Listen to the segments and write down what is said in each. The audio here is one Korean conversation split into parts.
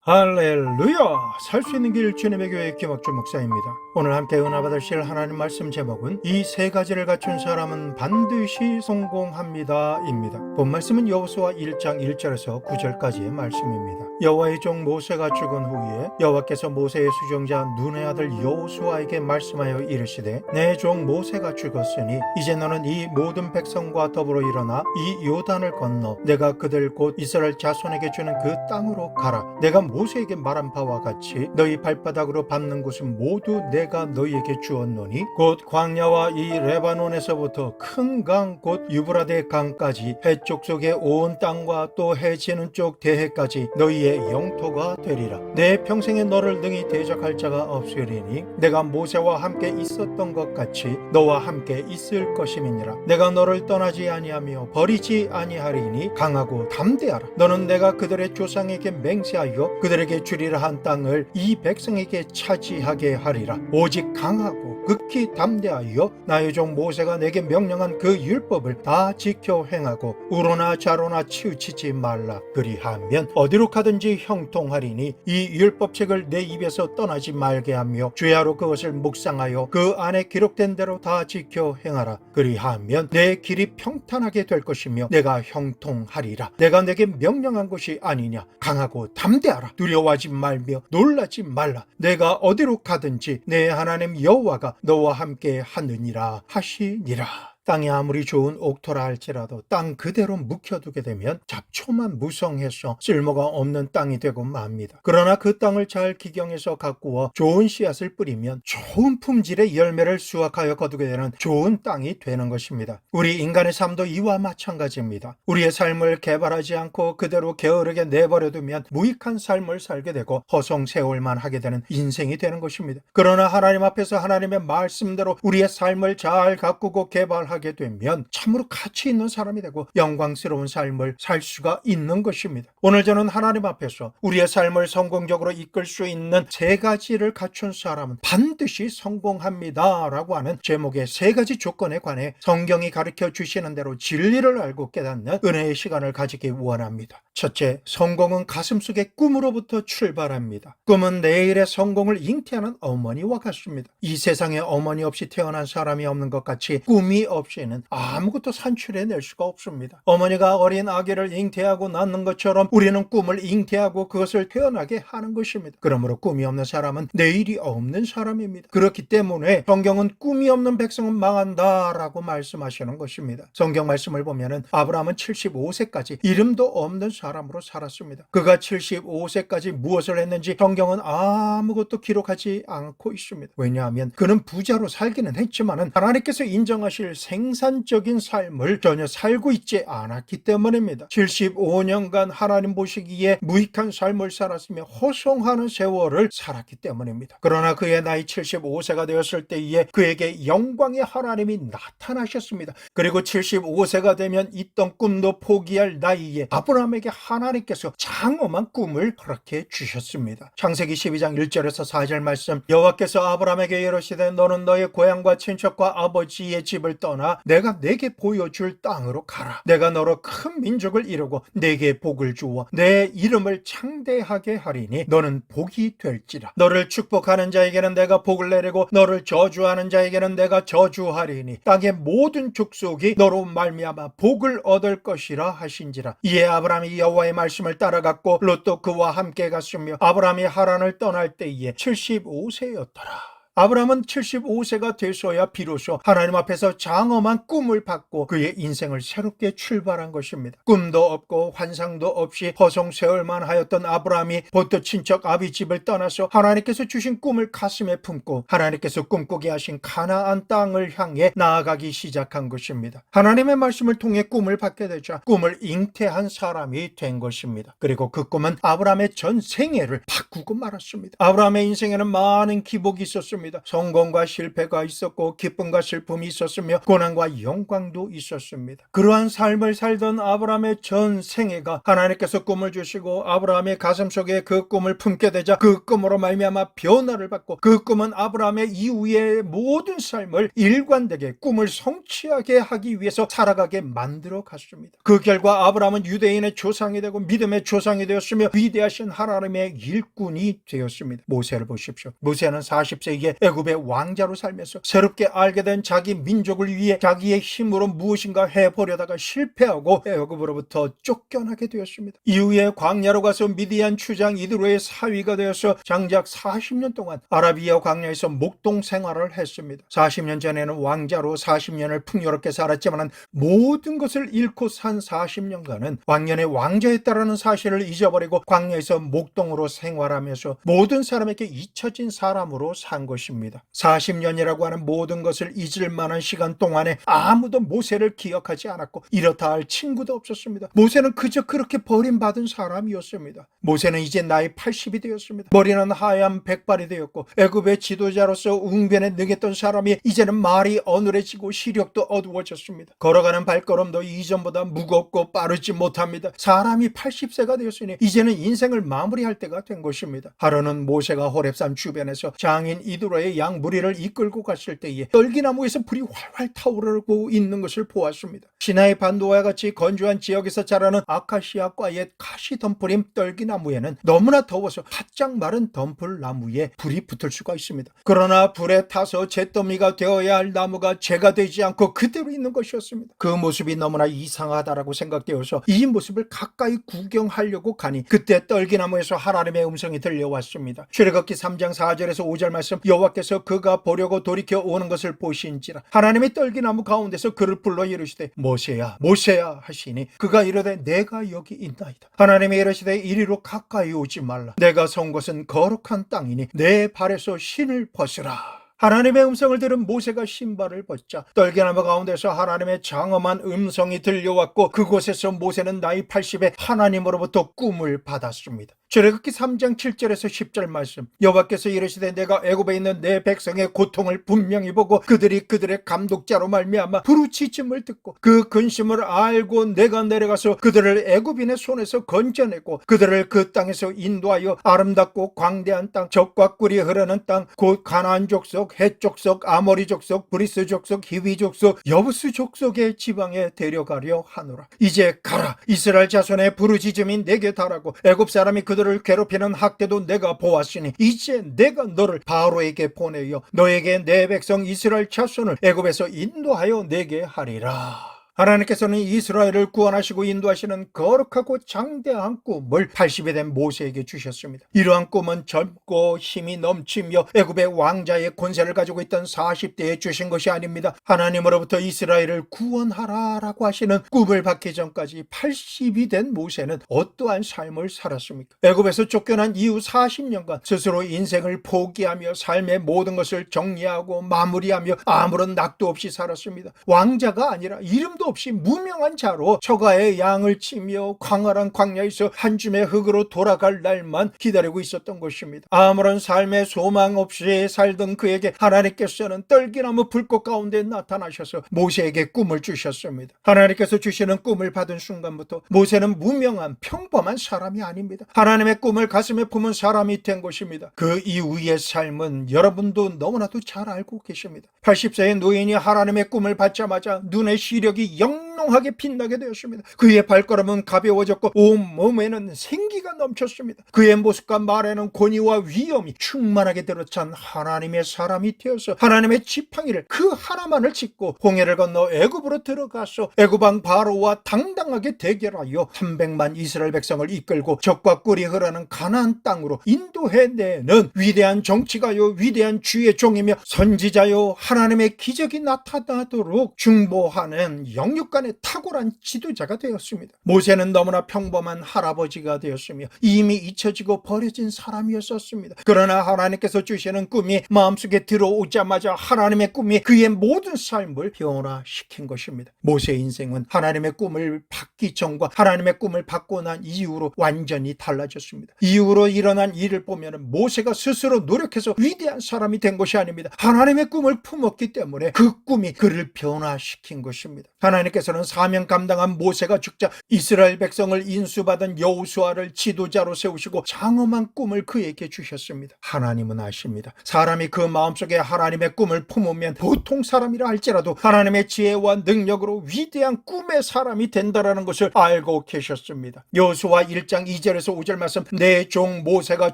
할렐루야! 살 수 있는 길 주님의 교회 김학주 목사입니다. 오늘 함께 은혜 받으실 하나님 말씀 제목은 이 세 가지를 갖춘 사람은 반드시 성공합니다 입니다. 본 말씀은 여호수아 1장 1절에서 9절까지의 말씀입니다. 여호와의 종 모세가 죽은 후에 여호와께서 모세의 수종자 눈의 아들 여호수아에게 말씀하여 이르시되 내 종 모세가 죽었으니 이제 너는 이 모든 백성과 더불어 일어나 이 요단을 건너 내가 그들 곧 이스라엘 자손에게 주는 그 땅으로 가라. 내가 모세에게 말한 바와 같이 너희 발바닥으로 밟는 곳은 모두 내가 너희에게 주었노니 곧 광야와 이 레바논에서부터 큰 강 곧 유브라데 강까지 해쪽 속의 온 땅과 또 해지는 쪽 대해까지 너희의 영토가 되리라. 내 평생에 너를 능히 대적할 자가 없으리니 내가 모세와 함께 있었던 것 같이 너와 함께 있을 것임이니라. 내가 너를 떠나지 아니하며 버리지 아니하리니 강하고 담대하라. 너는 내가 그들의 조상에게 맹세하여 그들에게 주리라 한 땅을 이 백성에게 차지하게 하리라. 오직 강하고 극히 담대하여 나의 종 모세가 내게 명령한 그 율법을 다 지켜 행하고 우로나 좌로나 치우치지 말라. 그리하면 어디로 가든지 형통하리니 이 율법책을 내 입에서 떠나지 말게 하며 주야로 그것을 묵상하여 그 안에 기록된 대로 다 지켜 행하라. 그리하면 내 길이 평탄하게 될 것이며 내가 형통하리라. 내가 내게 명령한 것이 아니냐. 강하고 담대하라. 두려워하지 말며 놀라지 말라. 내가 어디로 가든지 내 하나님 여호와가 너와 함께 하느니라 하시니라. 땅이 아무리 좋은 옥토라 할지라도 땅 그대로 묵혀두게 되면 잡초만 무성해서 쓸모가 없는 땅이 되고 맙니다. 그러나 그 땅을 잘 기경해서 가꾸어 좋은 씨앗을 뿌리면 좋은 품질의 열매를 수확하여 거두게 되는 좋은 땅이 되는 것입니다. 우리 인간의 삶도 이와 마찬가지입니다. 우리의 삶을 개발하지 않고 그대로 게으르게 내버려두면 무익한 삶을 살게 되고 허송세월만 하게 되는 인생이 되는 것입니다. 그러나 하나님 앞에서 하나님의 말씀대로 우리의 삶을 잘 가꾸고 개발하게 되면 참으로 가치 있는 사람이 되고 영광스러운 삶을 살 수가 있는 것입니다. 오늘 저는 하나님 앞에서 우리의 삶을 성공적으로 이끌 수 있는 세 가지를 갖춘 사람은 반드시 성공합니다 라고 하는 제목의 세 가지 조건에 관해 성경이 가르쳐 주시는 대로 진리를 알고 깨닫는 은혜의 시간을 가지기 원합니다. 첫째, 성공은 가슴속의 꿈으로부터 출발합니다. 꿈은 내일의 성공을 잉태하는 어머니와 같습니다. 이 세상에 어머니 없이 태어난 사람이 없는 것 같이 꿈이 없이는 아무것도 산출해낼 수가 없습니다. 어머니가 어린 아기를 잉태하고 낳는 것처럼 우리는 꿈을 잉태하고 그것을 태어나게 하는 것입니다. 그러므로 꿈이 없는 사람은 내일이 없는 사람입니다. 그렇기 때문에 성경은 꿈이 없는 백성은 망한다라고 말씀하시는 것입니다. 성경 말씀을 보면은 아브라함은 75세까지 이름도 없는 사람으로 살았습니다. 그가 75세까지 무엇을 했는지 성경은 아무것도 기록하지 않고 있습니다. 왜냐하면 그는 부자로 살기는 했지만은 하나님께서 인정하실 생산적인 삶을 전혀 살고 있지 않았기 때문입니다. 75년간 하나님 보시기에 무익한 삶을 살았으며 허송하는 세월을 살았기 때문입니다. 그러나 그의 나이 75세가 되었을 때에 그에게 영광의 하나님이 나타나셨습니다. 그리고 75세가 되면 있던 꿈도 포기할 나이에 아브라함에게 하나님께서 장엄한 꿈을 허락해 주셨습니다. 창세기 12장 1절에서 4절 말씀, 여호와께서 아브라함에게 이르시되 너는 너의 고향과 친척과 아버지의 집을 떠나 내가 내게 보여줄 땅으로 가라. 내가 너로 큰 민족을 이루고 내게 복을 주어 내 이름을 창대하게 하리니 너는 복이 될지라. 너를 축복하는 자에게는 내가 복을 내리고 너를 저주하는 자에게는 내가 저주하리니 땅의 모든 족속이 너로 말미암아 복을 얻을 것이라 하신지라. 이에 아브라함이 여호와의 말씀을 따라갔고 롯도 그와 함께 갔으며 아브라함이 하란을 떠날 때에 75세였더라. 아브라함은 75세가 되어야 비로소 하나님 앞에서 장엄한 꿈을 받고 그의 인생을 새롭게 출발한 것입니다. 꿈도 없고 환상도 없이 허송세월만 하였던 아브라함이 본토 친척 아비집을 떠나서 하나님께서 주신 꿈을 가슴에 품고 하나님께서 꿈꾸게 하신 가나안 땅을 향해 나아가기 시작한 것입니다. 하나님의 말씀을 통해 꿈을 받게 되자 꿈을 잉태한 사람이 된 것입니다. 그리고 그 꿈은 아브라함의 전 생애를 바꾸고 말았습니다. 아브라함의 인생에는 많은 기복이 있었습니다. 있었습니다. 성공과 실패가 있었고 기쁨과 슬픔이 있었으며 고난과 영광도 있었습니다. 그러한 삶을 살던 아브라함의 전 생애가 하나님께서 꿈을 주시고 아브라함의 가슴 속에 그 꿈을 품게 되자 그 꿈으로 말미암아 변화를 받고 그 꿈은 아브라함의 이후의 모든 삶을 일관되게 꿈을 성취하게 하기 위해서 살아가게 만들어 갔습니다. 그 결과 아브라함은 유대인의 조상이 되고 믿음의 조상이 되었으며 위대하신 하나님의 일꾼이 되었습니다. 모세를 보십시오. 모세는 40세기에 애굽의 왕자로 살면서 새롭게 알게 된 자기 민족을 위해 자기의 힘으로 무엇인가 해보려다가 실패하고 애굽으로부터 쫓겨나게 되었습니다. 이후에 광야로 가서 미디안 추장 이드로의 사위가 되어서 장작 40년 동안 아라비아 광야에서 목동 생활을 했습니다. 40년 전에는 왕자로 40년을 풍요롭게 살았지만 모든 것을 잃고 산 40년간은 왕년의 왕자였다라는 사실을 잊어버리고 광야에서 목동으로 생활하면서 모든 사람에게 잊혀진 사람으로 산 것입니다. 40년이라고 하는 모든 것을 잊을 만한 시간 동안에 아무도 모세를 기억하지 않았고 이렇다 할 친구도 없었습니다. 모세는 그저 그렇게 버림받은 사람이었습니다. 모세는 이제 나이 80이 되었습니다. 머리는 하얀 백발이 되었고 애굽의 지도자로서 웅변에 능했던 사람이 이제는 말이 어눌해지고 시력도 어두워졌습니다. 걸어가는 발걸음도 이전보다 무겁고 빠르지 못합니다. 사람이 80세가 되었으니 이제는 인생을 마무리할 때가 된 것입니다. 하루는 모세가 호렙산 주변에서 장인 이드로의 양 무리를 이끌고 갔을 때에 떨기나무에서 불이 활활 타오르고 있는 것을 보았습니다. 시나이 반도와 같이 건조한 지역에서 자라는 아카시아과의 가시덤불인 떨기나무에는 너무나 더워서 바짝 마른 덤불나무에 불이 붙을 수가 있습니다. 그러나 불에 타서 잿더미가 되어야 할 나무가 재가 되지 않고 그대로 있는 것이었습니다. 그 모습이 너무나 이상하다라고 생각되어서 이 모습을 가까이 구경하려고 가니 그때 떨기나무에서 하나님의 음성이 들려왔습니다. 출애굽기 3장 4절에서 5절 말씀, 여호와께서 그가 보려고 돌이켜 오는 것을 보신지라 하나님이 떨기나무 가운데서 그를 불러 이르시되 모세야 모세야 하시니 그가 이르되 내가 여기 있나이다. 하나님이 이르시되 이리로 가까이 오지 말라. 내가 선 곳은 거룩한 땅이니 내 발에서 신을 벗으라. 하나님의 음성을 들은 모세가 신발을 벗자 떨기나무 가운데서 하나님의 장엄한 음성이 들려왔고 그곳에서 모세는 나이 80에 하나님으로부터 꿈을 받았습니다. 출애굽기 3장 7절에서 10절 말씀, 여호와께서 이르시되 내가 애굽에 있는 내 백성의 고통을 분명히 보고 그들이 그들의 감독자로 말미암아 부르짖음을 듣고 그 근심을 알고 내가 내려가서 그들을 애굽인의 손에서 건져내고 그들을 그 땅에서 인도하여 아름답고 광대한 땅, 젖과 꿀이 흐르는 땅, 곧 가나안 족속, 헷 족속, 아모리 족속, 브리스 족속, 히위 족속, 여부스 족속의 지방에 데려가려 하노라. 이제 가라. 이스라엘 자손의 부르짖음이 내게 달하고 애굽 사람이 그들을 괴롭히는 학대도 내가 보았으니 이제 내가 너를 바로에게 보내어 너에게 내 백성 이스라엘 자손을 애굽에서 인도하여 내게 하리라. 하나님께서는 이스라엘을 구원하시고 인도하시는 거룩하고 장대한 꿈을 80이 된 모세에게 주셨습니다. 이러한 꿈은 젊고 힘이 넘치며 애굽의 왕자의 권세를 가지고 있던 40대에 주신 것이 아닙니다. 하나님으로부터 이스라엘을 구원하라라고 하시는 꿈을 받기 전까지 80이 된 모세는 어떠한 삶을 살았습니까? 애굽에서 쫓겨난 이후 40년간 스스로 인생을 포기하며 삶의 모든 것을 정리하고 마무리하며 아무런 낙도 없이 살았습니다. 왕자가 아니라 이름도 없이 무명한 자로 처가의 양을 치며 광활한 광야에서 한 줌의 흙으로 돌아갈 날만 기다리고 있었던 것입니다. 아무런 삶의 소망 없이 살던 그에게 하나님께서는 떨기나무 불꽃 가운데 나타나셔서 모세에게 꿈을 주셨습니다. 하나님께서 주시는 꿈을 받은 순간부터 모세는 무명한 평범한 사람이 아닙니다. 하나님의 꿈을 가슴에 품은 사람이 된 것입니다. 그 이후의 삶은 여러분도 너무나도 잘 알고 계십니다. 80세의 노인이 하나님의 꿈을 받자마자 눈의 시력이 영롱하게 빛나게 되었습니다. 그의 발걸음은 가벼워졌고 온 몸에는 생기가 넘쳤습니다. 그의 모습과 말에는 권위와 위엄이 충만하게 들어찬 하나님의 사람이 되어서 하나님의 지팡이를 그 하나만을 짚고 홍해를 건너 애굽으로 들어가서 애굽 왕 바로와 당당하게 대결하여 300만 이스라엘 백성을 이끌고 젖과 꿀이 흐르는 가나안 땅으로 인도해내는 위대한 정치가요, 위대한 주의 종이며 선지자요, 하나님의 기적이 나타나도록 중보하는 영육간의 탁월한 지도자가 되었습니다. 모세는 너무나 평범한 할아버지가 되었으며 이미 잊혀지고 버려진 사람이었었습니다. 그러나 하나님께서 주시는 꿈이 마음속에 들어오자마자 하나님의 꿈이 그의 모든 삶을 변화시킨 것입니다. 모세의 인생은 하나님의 꿈을 받기 전과 하나님의 꿈을 받고 난 이후로 완전히 달라졌습니다. 이후로 일어난 일을 보면 모세가 스스로 노력해서 위대한 사람이 된 것이 아닙니다. 하나님의 꿈을 품었기 때문에 그 꿈이 그를 변화시킨 것입니다. 하나님께서는 사명 감당한 모세가 죽자 이스라엘 백성을 인수받은 여호수아를 지도자로 세우시고 장엄한 꿈을 그에게 주셨습니다. 하나님은 아십니다. 사람이 그 마음속에 하나님의 꿈을 품으면 보통 사람이라 할지라도 하나님의 지혜와 능력으로 위대한 꿈의 사람이 된다라는 것을 알고 계셨습니다. 여호수아 1장 2절에서 5절 말씀, 내 종 모세가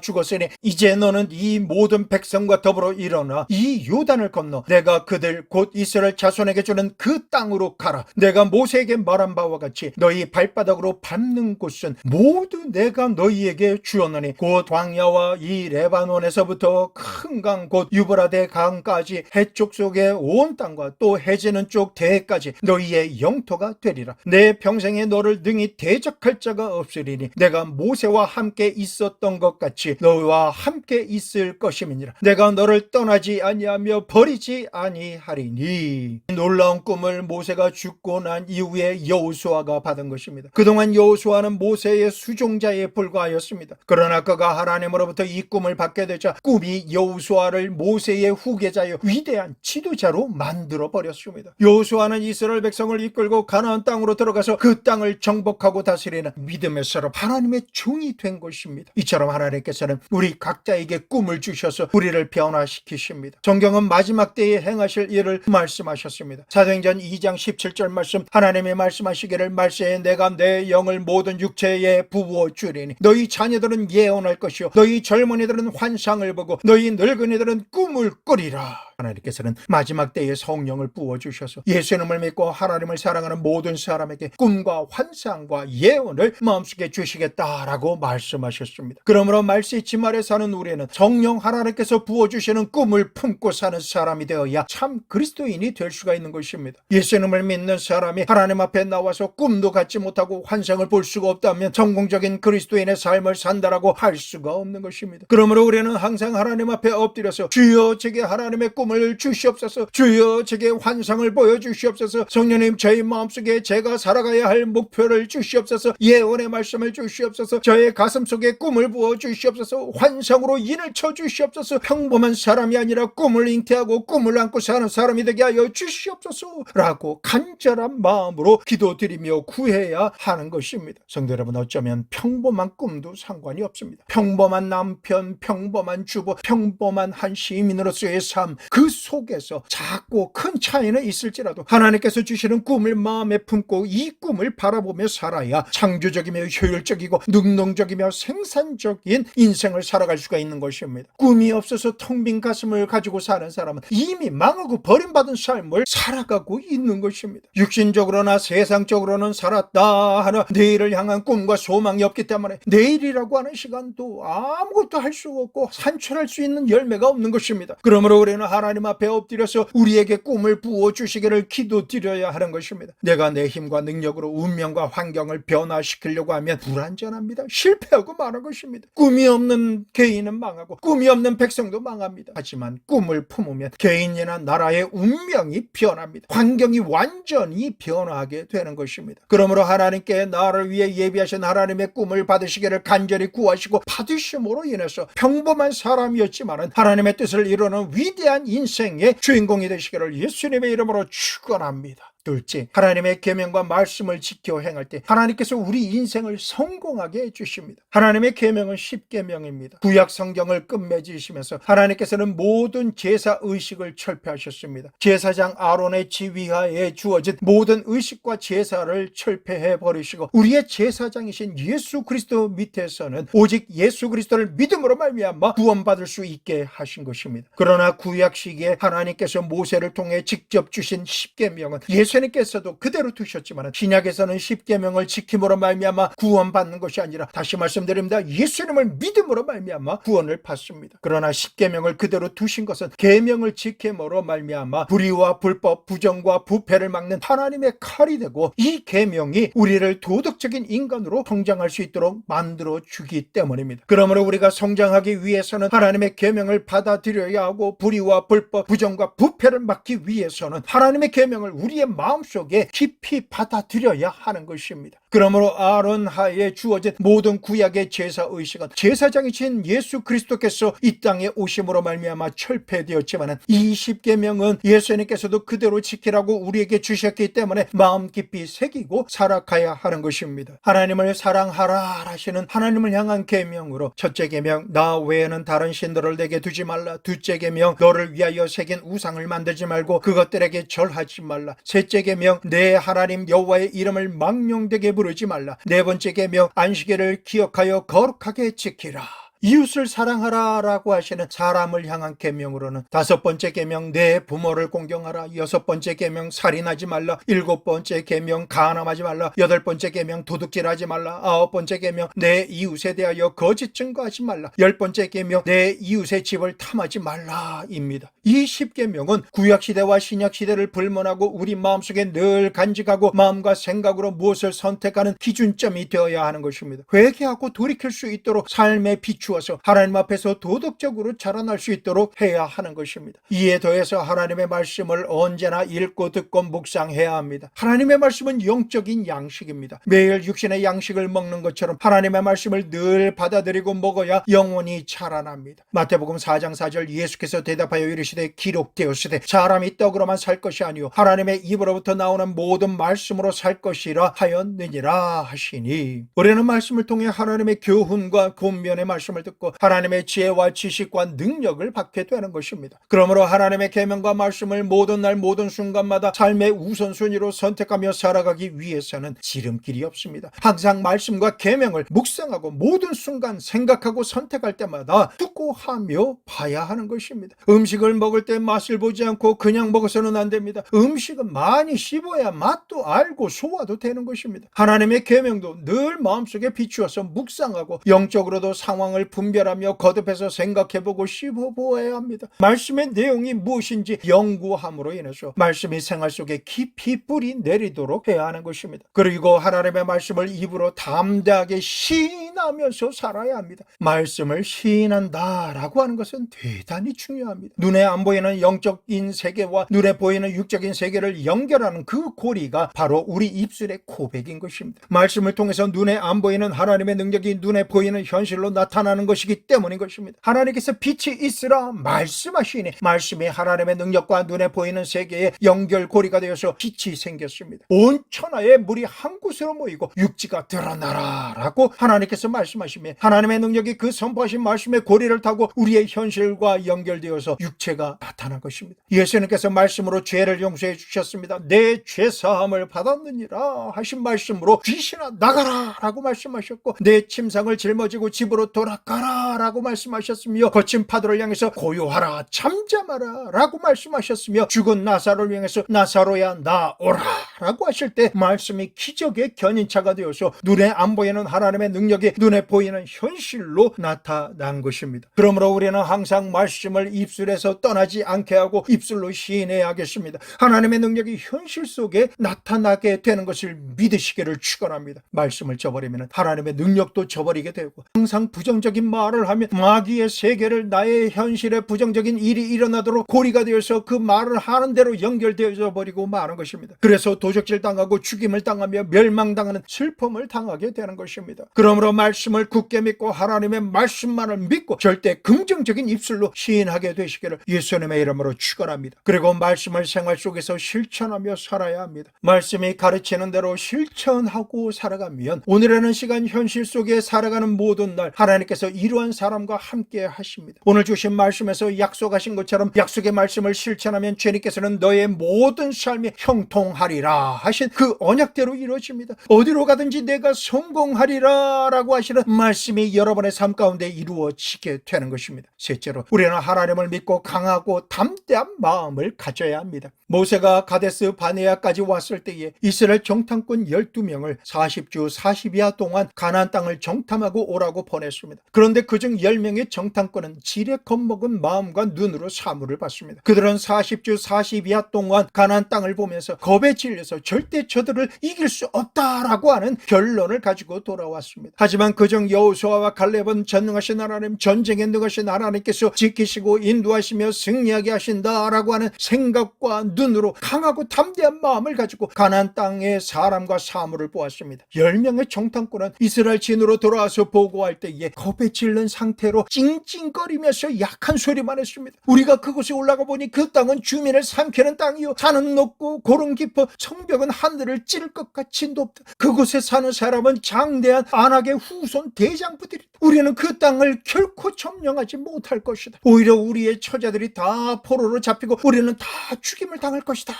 죽었으니 이제 너는 이 모든 백성과 더불어 일어나 이 요단을 건너 내가 그들 곧 이스라엘 자손에게 주는 그 땅으로 가라. 내가 모세에게 말한 바와 같이 너희 발바닥으로 밟는 곳은 모두 내가 너희에게 주었느니 곧 광야와 이 레바논에서부터 큰 강 곧 유브라데 강까지 해쪽 속의 온 땅과 또 해지는 쪽 대해까지 너희의 영토가 되리라. 내 평생에 너를 능히 대적할 자가 없으리니 내가 모세와 함께 있었던 것 같이 너희와 함께 있을 것임이니라. 내가 너를 떠나지 아니하며 버리지 아니하리니. 놀라운 꿈을 모세가 죽고 난 이후에 여호수아가 받은 것입니다. 그동안 여호수아는 모세의 수종자에 불과하였습니다. 그러나 그가 하나님으로부터 이 꿈을 받게 되자 꿈이 여호수아를 모세의 후계자여 위대한 지도자로 만들어 버렸습니다. 여호수아는 이스라엘 백성을 이끌고 가나안 땅으로 들어가서 그 땅을 정복하고 다스리는 믿음의 사람, 하나님의 종이 된 것입니다. 이처럼 하나님께서는 우리 각자에게 꿈을 주셔서 우리를 변화시키십니다. 성경은 마지막 때에 행하실 일을 말씀하셨습니다. 사도행전 2장 17절 말씀, 하나님이 말씀하시기를 말세에 내가 내 영을 모든 육체에 부어 주리니 너희 자녀들은 예언할 것이요 너희 젊은이들은 환상을 보고 너희 늙은이들은 꿈을 꾸리라. 하나님께서는 마지막 때에 성령을 부어주셔서 예수님을 믿고 하나님을 사랑하는 모든 사람에게 꿈과 환상과 예언을 마음속에 주시겠다라고 말씀하셨습니다. 그러므로 말세 지말에 사는 우리는 성령 하나님께서 부어주시는 꿈을 품고 사는 사람이 되어야 참 그리스도인이 될 수가 있는 것입니다. 예수님을 믿는 사람이 하나님 앞에 나와서 꿈도 갖지 못하고 환상을 볼 수가 없다면 성공적인 그리스도인의 삶을 산다라고 할 수가 없는 것입니다. 그러므로 우리는 항상 하나님 앞에 엎드려서 주여 제게 하나님의 꿈을 주시옵소서, 주여 제게 환상을 보여주시옵소서, 성령님 저희 마음속에 제가 살아가야 할 목표를 주시옵소서, 예언의 말씀을 주시옵소서, 저의 가슴속에 꿈을 부어주시옵소서, 환상으로 인을 쳐주시옵소서, 평범한 사람이 아니라 꿈을 잉태하고 꿈을 안고 사는 사람이 되게 하여 주시옵소서 라고 간절한 마음으로 기도드리며 구해야 하는 것입니다. 성도 여러분, 어쩌면 평범한 꿈도 상관이 없습니다. 평범한 남편, 평범한 주부, 평범한 한 시민으로서의 삶, 그 속에서 작고 큰 차이는 있을지라도 하나님께서 주시는 꿈을 마음에 품고 이 꿈을 바라보며 살아야 창조적이며 효율적이고 능동적이며 생산적인 인생을 살아갈 수가 있는 것입니다. 꿈이 없어서 텅 빈 가슴을 가지고 사는 사람은 이미 망하고 버림받은 삶을 살아가고 있는 것입니다. 육신적으로나 세상적으로는 살았다 하나 내일을 향한 꿈과 소망이 없기 때문에 내일이라고 하는 시간도 아무것도 할 수 없고 산출할 수 있는 열매가 없는 것입니다. 그러므로 우리는 하나님 앞에 엎드려서 우리에게 꿈을 부어주시기를 기도드려야 하는 것입니다. 내가 내 힘과 능력으로 운명과 환경을 변화시키려고 하면 불완전합니다. 실패하고 마는 것입니다. 꿈이 없는 개인은 망하고 꿈이 없는 백성도 망합니다. 하지만 꿈을 품으면 개인이나 나라의 운명이 변합니다. 환경이 완전히 변화하게 되는 것입니다. 그러므로 하나님께 나를 위해 예비하신 하나님의 꿈을 받으시기를 간절히 구하시고 받으심으로 인해서 평범한 사람이었지만 하나님의 뜻을 이루는 위대한 인생의 주인공이 되시기를 예수님의 이름으로 축원합니다. 둘째, 하나님의 계명과 말씀을 지켜 행할 때 하나님께서 우리 인생을 성공하게 해주십니다. 하나님의 계명은 10계명입니다. 구약 성경을 끝맺으시면서 하나님께서는 모든 제사 의식을 철폐하셨습니다. 제사장 아론의 지휘하에 주어진 모든 의식과 제사를 철폐해 버리시고 우리의 제사장이신 예수 그리스도 밑에서는 오직 예수 그리스도를 믿음으로 말미암아 구원받을 수 있게 하신 것입니다. 그러나 구약 시기에 하나님께서 모세를 통해 직접 주신 10계명은 예수 예수님께서도 그대로 두셨지만 신약에서는 십계명을 지킴으로 말미암아 구원받는 것이 아니라, 다시 말씀드립니다, 예수님을 믿음으로 말미암아 구원을 받습니다. 그러나 십계명을 그대로 두신 것은 계명을 지킴으로 말미암아 불의와 불법, 부정과 부패를 막는 하나님의 칼이 되고, 이 계명이 우리를 도덕적인 인간으로 성장할 수 있도록 만들어 주기 때문입니다. 그러므로 우리가 성장하기 위해서는 하나님의 계명을 받아들여야 하고, 불의와 불법, 부정과 부패를 막기 위해서는 하나님의 계명을 우리의 마음속에 깊이 받아들여야 하는 것입니다. 그러므로 아론 하에 주어진 모든 구약의 제사의식은 제사장이신 예수 그리스도께서 이 땅에 오심으로 말미암아 철폐되었지만, 이 십계명은 예수님께서도 그대로 지키라고 우리에게 주셨기 때문에 마음 깊이 새기고 살아가야 하는 것입니다. 하나님을 사랑하라 하시는 하나님을 향한 계명으로, 첫째 계명, 나 외에는 다른 신들을 내게 두지 말라. 둘째 계명, 너를 위하여 새긴 우상을 만들지 말고 그것들에게 절하지 말라. 셋째 계명, 내 하나님 여호와의 이름을 망령되게 부르지 말라. 네 번째 계명, 안식일을 기억하여 거룩하게 지키라. 이웃을 사랑하라 라고 하시는 사람을 향한 계명으로는, 다섯 번째 계명, 내 부모를 공경하라. 여섯 번째 계명, 살인하지 말라. 일곱 번째 계명, 간음하지 말라. 여덟 번째 계명, 도둑질하지 말라. 아홉 번째 계명, 내 이웃에 대하여 거짓 증거하지 말라. 열 번째 계명, 내 이웃의 집을 탐하지 말라입니다. 이 십계명은 구약시대와 신약시대를 불문하고 우리 마음속에 늘 간직하고 마음과 생각으로 무엇을 선택하는 기준점이 되어야 하는 것입니다. 회개하고 돌이킬 수 있도록 삶에 비추어서 하나님 앞에서 도덕적으로 자라날 수 있도록 해야 하는 것입니다. 이에 더해서 하나님의 말씀을 언제나 읽고 듣고 묵상해야 합니다. 하나님의 말씀은 영적인 양식입니다. 매일 육신의 양식을 먹는 것처럼 하나님의 말씀을 늘 받아들이고 먹어야 영혼이 자라납니다. 마태복음 4장 4절, 예수께서 대답하여 이르시되 기록되었으되 사람이 떡으로만 살 것이 아니요 하나님의 입으로부터 나오는 모든 말씀으로 살 것이라 하였느니라 하시니, 우리는 말씀을 통해 하나님의 교훈과 권면의 말씀을 듣고 하나님의 지혜와 지식과 능력을 받게 되는 것입니다. 그러므로 하나님의 계명과 말씀을 모든 날 모든 순간마다 삶의 우선순위로 선택하며 살아가기 위해서는 지름길이 없습니다. 항상 말씀과 계명을 묵상하고 모든 순간 생각하고 선택할 때마다 듣고 하며 봐야 하는 것입니다. 음식을 먹을 때 맛을 보지 않고 그냥 먹어서는 안 됩니다. 음식은 많이 씹어야 맛도 알고 소화도 되는 것입니다. 하나님의 계명도 늘 마음속에 비추어서 묵상하고 영적으로도 상황을 분별하며 거듭해서 생각해보고 씹어보아야 합니다. 말씀의 내용이 무엇인지 연구함으로 인해서 말씀이 생활 속에 깊이 뿌리 내리도록 해야 하는 것입니다. 그리고 하나님의 말씀을 입으로 담대하게 시인하면서 살아야 합니다. 말씀을 시인한다라고 하는 것은 대단히 중요합니다. 눈에 안 보이는 영적인 세계와 눈에 보이는 육적인 세계를 연결하는 그 고리가 바로 우리 입술의 고백인 것입니다. 말씀을 통해서 눈에 안 보이는 하나님의 능력이 눈에 보이는 현실로 나타나는 것이기 때문인 것입니다. 하나님께서 빛이 있으라 말씀하시니 말씀이 하나님의 능력과 눈에 보이는 세계의 연결고리가 되어서 빛이 생겼습니다. 온 천하의 물이 한 곳으로 모이고 육지가 드러나라 라고 하나님께서 말씀하시며, 하나님의 능력이 그 선포하신 말씀의 고리를 타고 우리의 현실과 연결되어서 육체가 나타난 것입니다. 예수님께서 말씀으로 죄를 용서해 주셨습니다. 내 죄사함을 받았느니라 하신 말씀으로 귀신아 나가라 라고 말씀하셨고, 내 침상을 짊어지고 집으로 돌아가라 라고 말씀하셨으며, 거친 파도를 향해서 고요하라 잠잠하라 라고 말씀하셨으며, 죽은 나사로를 향해서 나사로야 나오라 라고 하실 때 말씀이 기적의 견인차가 되어서 눈에 안 보이는 하나님의 능력이 눈에 보이는 현실로 나타난 것입니다. 그러므로 우리는 항상 말씀을 입술에서 떠나지 않게 하고 입술로 시인해야 하겠습니다. 하나님의 능력이 현실 속에 나타나게 되는 것을 믿으시기를 축원합니다. 말씀을 저버리면 하나님의 능력도 저버리게 되고, 항상 부정적인 말을 하면 마귀의 세계를 나의 현실에 부정적인 일이 일어나도록 고리가 되어서 그 말을 하는 대로 연결되어져 버리고 마는 것입니다. 그래서 도적질 당하고 죽임을 당하며 멸망당하는 슬픔을 당하게 되는 것입니다. 그러므로 말씀을 굳게 믿고 하나님의 말씀만을 믿고 절대 긍정적인 입술로 시인하게 되시기를 예수님의 이름으로 축원합니다. 그리고 말씀을 생활 속에서 실천하며 살아야 합니다. 말씀이 가르치는 대로 실천하고 살아가면 오늘이라는 시간 현실 속에 살아가는 모든 날 하나님께서 이러한 사람과 함께 하십니다. 오늘 주신 말씀에서 약속하신 것처럼 약속의 말씀을 실천하면 주님께서는 너의 모든 삶이 형통하리라 하신 그 언약대로 이루어집니다. 어디로 가든지 내가 성공하리라 라고 하라고 하시는 말씀이 여러분의 삶 가운데 이루어지게 되는 것입니다. 셋째로, 우리는 하나님을 믿고 강하고 담대한 마음을 가져야 합니다. 모세가 가데스 바네아까지 왔을 때에 이스라엘 정탐꾼 12명을 40주 40야 동안 가나안 땅을 정탐하고 오라고 보냈습니다. 그런데 그중 10명의 정탐꾼은 지레 겁먹은 마음과 눈으로 사물을 봤습니다. 그들은 40주 40야 동안 가나안 땅을 보면서 겁에 질려서 절대 저들을 이길 수 없다라고 하는 결론을 가지고 돌아왔습니다. 하지만 그중 여호수아와 갈렙은 전능하신 하나님, 전쟁에 능하신 하나님께서 지키시고 인도하시며 승리하게 하신다라고 하는 생각과 눈으로 강하고 담대한 마음을 가지고 가나안 땅의 사람과 사물을 보았습니다. 10명의 정탐꾼은 이스라엘 진으로 돌아와서 보고할 때에 겁에 질른 상태로 찡찡거리면서 약한 소리만 했습니다. 우리가 그곳에 올라가 보니 그 땅은 주민을 삼키는 땅이요, 산은 높고 고름 깊어 성벽은 하늘을 찌를 것 같이 높다. 그곳에 사는 사람은 장대한 안악의 후손 대장부들이다. 우리는 그 땅을 결코 점령하지 못할 것이다. 오히려 우리의 처자들이 다 포로로 잡히고 우리는 다 죽임을 당할 것이다.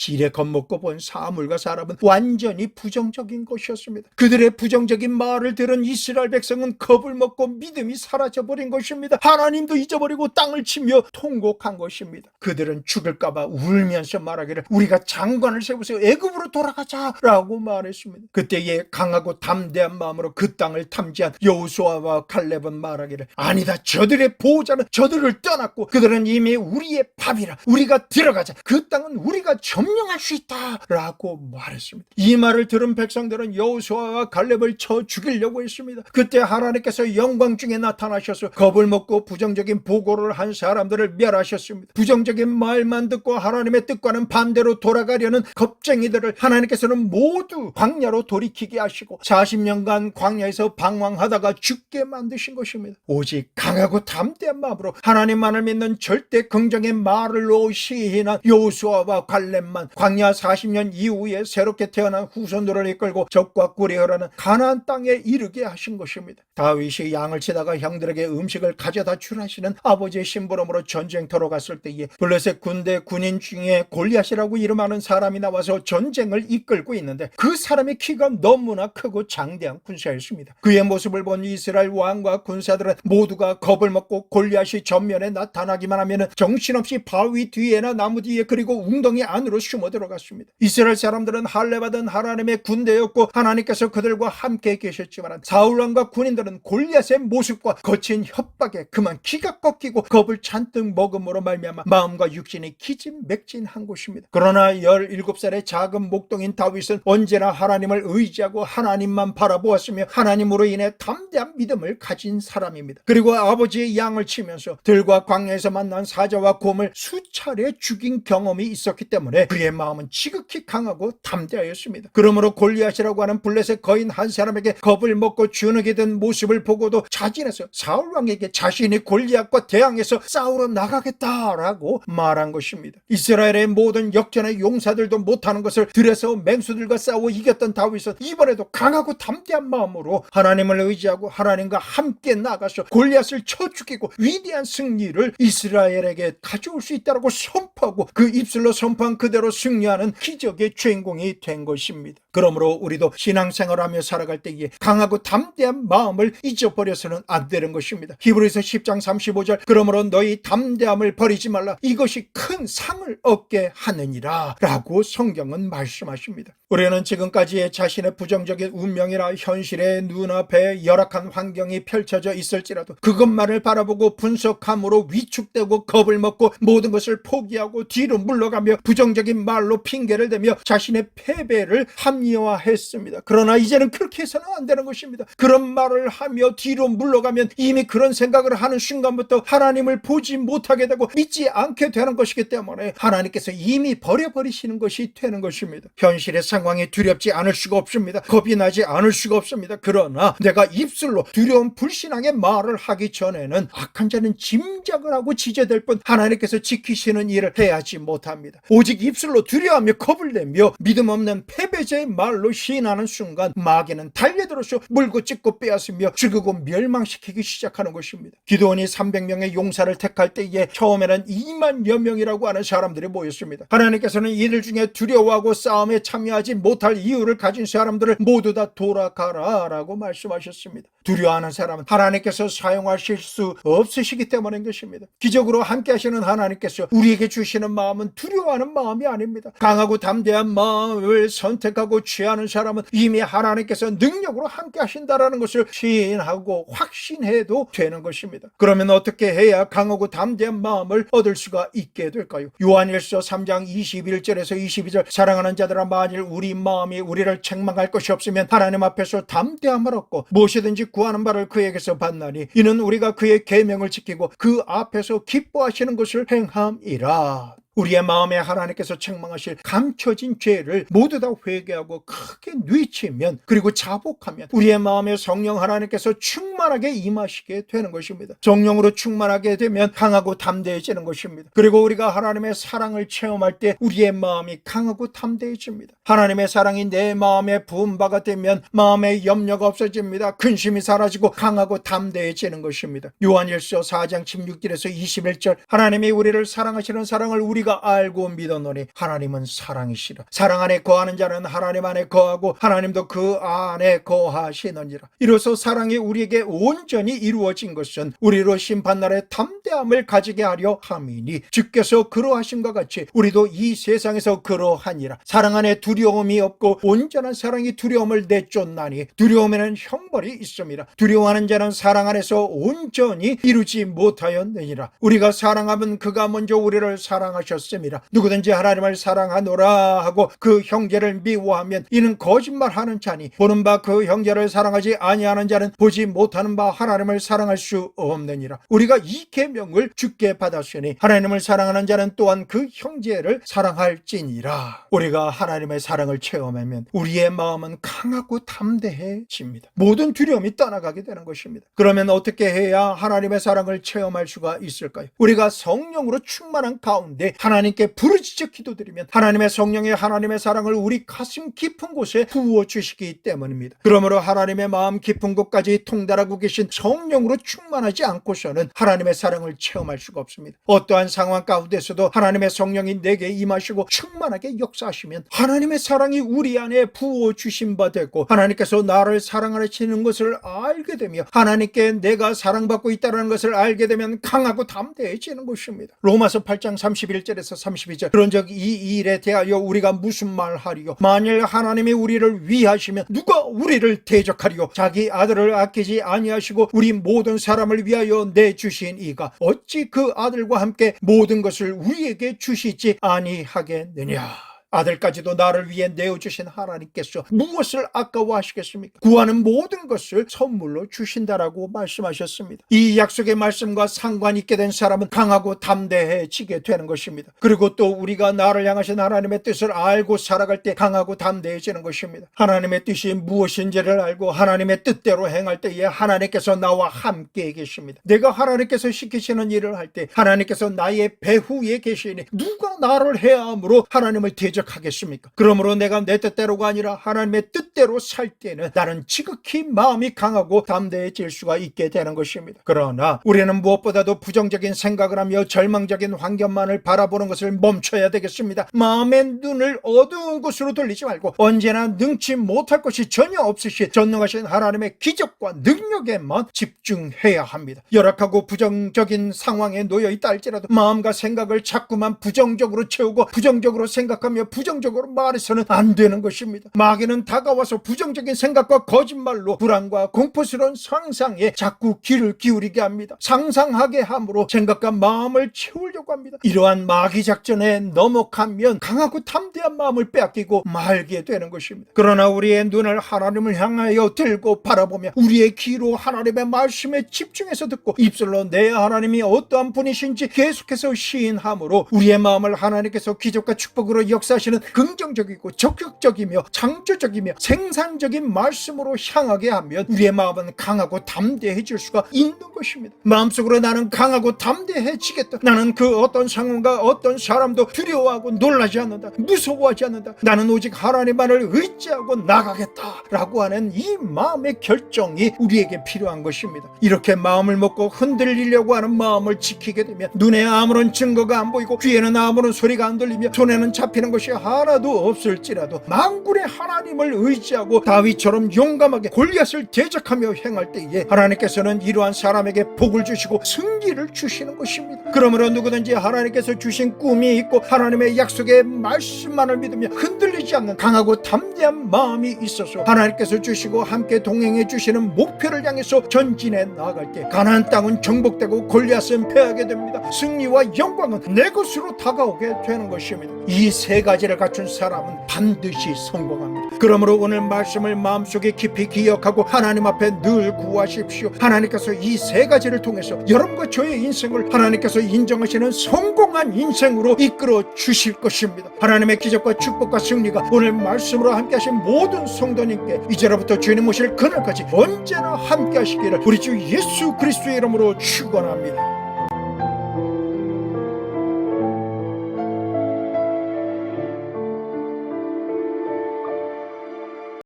지레 겁먹고 본 사물과 사람은 완전히 부정적인 것이었습니다. 그들의 부정적인 말을 들은 이스라엘 백성은 겁을 먹고 믿음이 사라져버린 것입니다. 하나님도 잊어버리고 땅을 치며 통곡한 것입니다. 그들은 죽을까봐 울면서 말하기를 우리가 장관을 세우세요, 애굽으로 돌아가자라고 말했습니다. 그때에 강하고 담대한 마음으로 그 땅을 탐지한 여호수아와 갈렙은 말하기를 아니다, 저들의 보호자는 저들을 떠났고 그들은 이미 우리의 밥이라, 우리가 들어가자, 그 땅은 우리가 점령할 수 있다 라고 말했습니다. 이 말을 들은 백성들은 여호수아와 갈렙을 쳐 죽이려고 했습니다. 그때 하나님께서 영광 중에 나타나셔서 겁을 먹고 부정적인 보고를 한 사람들을 멸하셨습니다. 부정적인 말만 듣고 하나님의 뜻과는 반대로 돌아가려는 겁쟁이들을 하나님께서는 모두 광야로 돌이키게 하시고 40년간 광야에서 방황하다가 죽게 만드신 것입니다. 오직 강하고 담대한 마음으로 하나님만을 믿는 절대 긍정의 말로 시인한 여호수아와 갈렙만 광야 40년 이후에 새롭게 태어난 후손들을 이끌고 적과 꿀이 흐르는 가나안 땅에 이르게 하신 것입니다. 다윗이 양을 치다가 형들에게 음식을 가져다 주라 하시는 아버지의 심부름으로 전쟁터로 갔을 때에 블레셋 군대 군인 중에 골리앗이라고 이름하는 사람이 나와서 전쟁을 이끌고 있는데 그 사람의 키가 너무나 크고 장대한 군사였습니다. 그의 모습을 본 이스라엘 왕과 군사들은 모두가 겁을 먹고 골리앗이 전면에 나타나기만 하면 정신없이 바위 뒤에나 나무 뒤에 그리고 웅덩이 안으로 숨어 들어갔습니다. 이스라엘 사람들은 할례받은 하나님의 군대였고 하나님께서 그들과 함께 계셨지만 사울왕과 군인들은 골리앗의 모습과 거친 협박에 그만 기가 꺾이고 겁을 잔뜩 먹음으로 말미암아 마음과 육신이 기진맥진한 것입니다. 그러나 17살의 작은 목동인 다윗은 언제나 하나님을 의지하고 하나님만 바라보았으며 하나님으로 인해 담대한 믿음을 가진 사람입니다. 그리고 아버지의 양을 치면서 들과 광야에서 만난 사자와 곰을 수차례 죽인 경험이 있었기 때문에 그의 마음은 지극히 강하고 담대하였습니다. 그러므로 골리앗이라고 하는 블레셋 거인 한 사람에게 겁을 먹고 주눅이 든 모습을 보고도 자진해서 사울왕에게 자신이 골리앗과 대항해서 싸우러 나가겠다라고 말한 것입니다. 이스라엘의 모든 역전의 용사들도 못하는 것을 들에서 맹수들과 싸워 이겼던 다윗은 이번에도 강하고 담대한 마음으로 하나님을 의지하고 하나님과 함께 나가서 골리앗을 쳐 죽이고 위대한 승리를 이스라엘에게 가져올 수 있다고 선포하고 그 입술로 선포한 그대로 승리하는 기적의 주인공이 된 것입니다. 그러므로 우리도 신앙생활하며 살아갈 때에 강하고 담대한 마음을 잊어버려서는 안 되는 것입니다. 히브리서 10장 35절 그러므로 너희 담대함을 버리지 말라 이것이 큰 상을 얻게 하느니라 라고 성경은 말씀하십니다. 우리는 지금까지의 자신의 부정적인 운명이나 현실의 눈앞에 열악한 환경이 펼쳐져 있을지라도 그것만을 바라보고 분석함으로 위축되고 겁을 먹고 모든 것을 포기하고 뒤로 물러가며 부정적인 말로 핑계를 대며 자신의 패배를 합리화했습니다. 그러나 이제는 그렇게 해서는 안 되는 것입니다. 그런 말을 하며 뒤로 물러가면 이미 그런 생각을 하는 순간부터 하나님을 보지 못하게 되고 믿지 않게 되는 것이기 때문에 하나님께서 이미 버려버리시는 것이 되는 것입니다. 현실의 상황이 두렵지 않을 수가 없습니다. 겁이 나지 않을 수가 없습니다. 그러나 내가 입술로 두려운 불신앙의 말을 하기 전에는 악한 자는 짐작을 하고 지제될 뿐 하나님께서 지키시는 일을 해야지 못합니다. 오직 입술 입술로 두려워하며 겁을 내며 믿음 없는 패배자의 말로 시인하는 순간 마귀는 달려들어서 물고 찢고 빼앗으며 죽이고 멸망시키기 시작하는 것입니다. 기드온이 300명의 용사를 택할 때에 처음에는 2만여 명이라고 하는 사람들이 모였습니다. 하나님께서는 이들 중에 두려워하고 싸움에 참여하지 못할 이유를 가진 사람들을 모두 다 돌아가라 라고 말씀하셨습니다. 두려워하는 사람은 하나님께서 사용하실 수 없으시기 때문인 것입니다. 기적으로 함께 하시는 하나님께서 우리에게 주시는 마음은 두려워하는 마음이 아닙니다. 강하고 담대한 마음을 선택하고 취하는 사람은 이미 하나님께서 능력으로 함께 하신다라는 것을 시인하고 확신해도 되는 것입니다. 그러면 어떻게 해야 강하고 담대한 마음을 얻을 수가 있게 될까요? 요한일서 3장 21절에서 22절 사랑하는 자들아 만일 우리 마음이 우리를 책망할 것이 없으면 하나님 앞에서 담대함을 얻고 무엇이든지 구하는 바를 그에게서 받나니 이는 우리가 그의 계명을 지키고 그 앞에서 기뻐하시는 것을 행함이라. 우리의 마음에 하나님께서 책망하실 감춰진 죄를 모두 다 회개하고 크게 뉘치면 그리고 자복하면 우리의 마음에 성령 하나님께서 충만하게 임하시게 되는 것입니다. 성령으로 충만하게 되면 강하고 담대해지는 것입니다. 그리고 우리가 하나님의 사랑을 체험할 때 우리의 마음이 강하고 담대해집니다. 하나님의 사랑이 내 마음에 부은 바가 되면 마음의 염려가 없어집니다. 근심이 사라지고 강하고 담대해지는 것입니다. 요한일서 4장 16절에서 21절 하나님이 우리를 사랑하시는 사랑을 우리가 알고 믿었노니 하나님은 사랑이시라. 사랑 안에 거하는 자는 하나님 안에 거하고 하나님도 그 안에 거하시느니라. 이로써 사랑이 우리에게 온전히 이루어진 것은 우리로 심판날에 담대함을 가지게 하려 함이니 주께서 그러하심과 같이 우리도 이 세상에서 그러하니라. 사랑 안에 두려움이 없고 온전한 사랑이 두려움을 내쫓나니 두려움에는 형벌이 있음이라. 두려워하는 자는 사랑 안에서 온전히 이루지 못하였느니라. 우리가 사랑하면 그가 먼저 우리를 사랑하셨습니다. 누구든지 하나님을 사랑하노라 하고 그 형제를 미워하면 이는 거짓말하는 자니 보는 바 그 형제를 사랑하지 아니하는 자는 보지 못하는 바 하나님을 사랑할 수 없느니라. 우리가 이 계명을 주께 받았으니 하나님을 사랑하는 자는 또한 그 형제를 사랑할지니라. 우리가 하나님의 사랑을 체험하면 우리의 마음은 강하고 담대해집니다. 모든 두려움이 떠나가게 되는 것입니다. 그러면 어떻게 해야 하나님의 사랑을 체험할 수가 있을까요? 우리가 성령으로 충만한 가운데 하나님께 부르짖어 기도드리면 하나님의 성령의 하나님의 사랑을 우리 가슴 깊은 곳에 부어주시기 때문입니다. 그러므로 하나님의 마음 깊은 곳까지 통달하고 계신 성령으로 충만하지 않고서는 하나님의 사랑을 체험할 수가 없습니다. 어떠한 상황 가운데서도 하나님의 성령이 내게 임하시고 충만하게 역사하시면 하나님의 사랑이 우리 안에 부어주신 바 되고 하나님께서 나를 사랑하시는 것을 알게 되며 하나님께 내가 사랑받고 있다는 것을 알게 되면 강하고 담대해지는 것입니다. 로마서 8장 31절에서 32절 그런즉 이 일에 대하여 우리가 무슨 말하리요? 만일 하나님이 우리를 위하시면 누가 우리를 대적하리요? 자기 아들을 아끼지 아니하시고 우리 모든 사람을 위하여 내주신 이가 어찌 그 아들과 함께 모든 것을 우리에게 주시지 아니하겠느냐? 아들까지도 나를 위해 내어주신 하나님께서 무엇을 아까워하시겠습니까? 구하는 모든 것을 선물로 주신다라고 말씀하셨습니다. 이 약속의 말씀과 상관 있게 된 사람은 강하고 담대해지게 되는 것입니다. 그리고 또 우리가 나를 향하신 하나님의 뜻을 알고 살아갈 때 강하고 담대해지는 것입니다. 하나님의 뜻이 무엇인지를 알고 하나님의 뜻대로 행할 때에 하나님께서 나와 함께 계십니다. 내가 하나님께서 시키시는 일을 할 때 하나님께서 나의 배후에 계시니 누가 나를 해함으로 하나님을 대적하겠습니까? 그러므로 내가 내 뜻대로가 아니라 하나님의 뜻대로 살 때는 나는 지극히 마음이 강하고 담대해질 수가 있게 되는 것입니다. 그러나 우리는 무엇보다도 부정적인 생각을 하며 절망적인 환경만을 바라보는 것을 멈춰야 되겠습니다. 마음의 눈을 어두운 곳으로 돌리지 말고 언제나 능치 못할 것이 전혀 없으신 전능하신 하나님의 기적과 능력에만 집중해야 합니다. 열악하고 부정적인 상황에 놓여 있다 할지라도 마음과 생각을 자꾸만 부정적으로 채우고 부정적으로 생각하며 부정적으로 말해서는 안 되는 것입니다. 마귀는 다가와서 부정적인 생각과 거짓말로 불안과 공포스러운 상상에 자꾸 귀를 기울이게 합니다. 상상하게 함으로 생각과 마음을 채우려고 합니다. 이러한 마귀 작전에 넘어가면 강하고 담대한 마음을 빼앗기고 말게 되는 것입니다. 그러나 우리의 눈을 하나님을 향하여 들고 바라보며 우리의 귀로 하나님의 말씀에 집중해서 듣고 입술로 내 하나님이 어떠한 분이신지 계속해서 시인함으로 우리의 마음을 하나님께서 기적과 축복으로 역사하시고 원하시는 긍정적이고 적극적이며 창조적이며 생산적인 말씀으로 향하게 하면 우리의 마음은 강하고 담대해질 수가 있는 것입니다. 마음속으로 나는 강하고 담대해지겠다. 나는 그 어떤 상황과 어떤 사람도 두려워하고 놀라지 않는다. 무서워하지 않는다. 나는 오직 하나님만을 의지하고 나가겠다 라고 하는 이 마음의 결정이 우리에게 필요한 것입니다. 이렇게 마음을 먹고 흔들리려고 하는 마음을 지키게 되면 눈에 아무런 증거가 안 보이고 귀에는 아무런 소리가 안 들리며 손에는 잡히는 것이 하나도 없을지라도 만군의 하나님을 의지하고 다윗처럼 용감하게 골리앗을 대적하며 행할 때에 하나님께서는 이러한 사람에게 복을 주시고 승리를 주시는 것입니다. 그러므로 누구든지 하나님께서 주신 꿈이 있고 하나님의 약속의 말씀만을 믿으며 흔들리지 않는 강하고 담대한 마음이 있어서 하나님께서 주시고 함께 동행해 주시는 목표를 향해서 전진해 나아갈 때 가나안 땅은 정복되고 골리앗은 패하게 됩니다. 승리와 영광은 내 것으로 다가오게 되는 것입니다. 이 세 가지를 갖춘 사람은 반드시 성공합니다. 그러므로 오늘 말씀을 마음속에 깊이 기억하고 하나님 앞에 늘 구하십시오. 하나님께서 이 세 가지를 통해서 여러분과 저의 인생을 하나님께서 인정하시는 성공한 인생으로 이끌어 주실 것입니다. 하나님의 기적과 축복과 승리가 오늘 말씀으로 함께 하신 모든 성도님께 이제로부터 주님 오실 그날까지 언제나 함께 하시기를 우리 주 예수 그리스도의 이름으로 축원합니다.